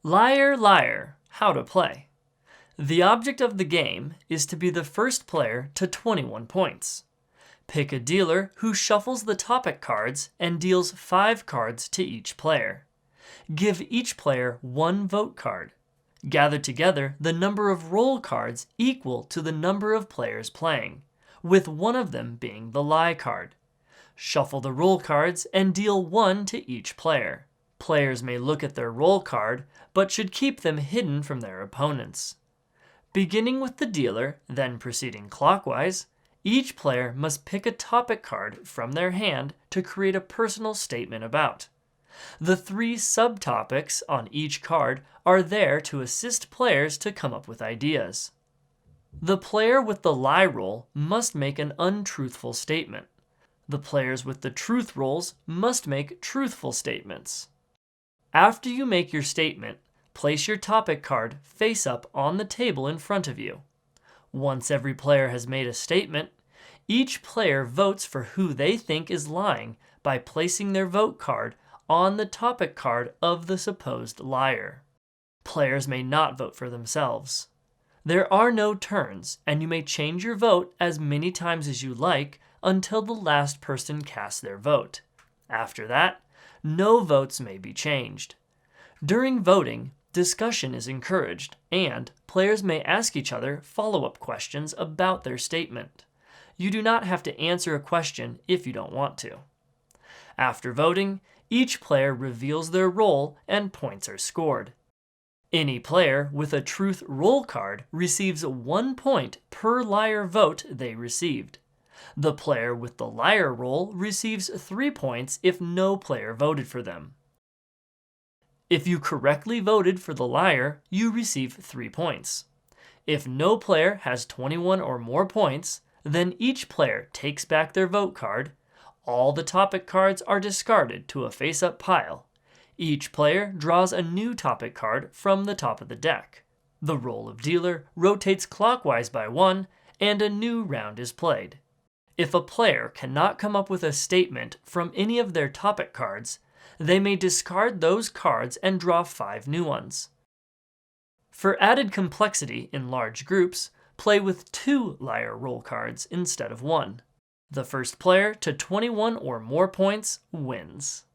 Liar, liar, how to play. The object of the game is to be the first player to 21 points. Pick a dealer who shuffles the topic cards and deals 5 cards to each player. Give each player 1 vote card. Gather together the number of roll cards equal to the number of players playing, with one of them being the lie card. Shuffle the roll cards and deal 1 to each player. Players may look at their roll card, but should keep them hidden from their opponents. Beginning with the dealer, then proceeding clockwise, each player must pick a topic card from their hand to create a personal statement about. The 3 subtopics on each card are there to assist players to come up with ideas. The player with the lie roll must make an untruthful statement. The players with the truth rolls must make truthful statements. After you make your statement, place your topic card face up on the table in front of you. Once every player has made a statement, each player votes for who they think is lying by placing their vote card on the topic card of the supposed liar. Players may not vote for themselves. There are no turns, and you may change your vote as many times as you like until the last person casts their vote. After that, no votes may be changed. During voting, discussion is encouraged, and players may ask each other follow-up questions about their statement. You do not have to answer a question if you don't want to. After voting, each player reveals their roll and points are scored. Any player with a truth roll card receives 1 point per liar vote they received. The player with the liar roll receives 3 points if no player voted for them. If you correctly voted for the liar, you receive 3 points. If no player has 21 or more points, then each player takes back their vote card. All the topic cards are discarded to a face-up pile. Each player draws a new topic card from the top of the deck. The roll of dealer rotates clockwise by 1, and a new round is played. If a player cannot come up with a statement from any of their topic cards, they may discard those cards and draw 5 new ones. For added complexity in large groups, play with 2 liar roll cards instead of 1. The first player to 21 or more points wins.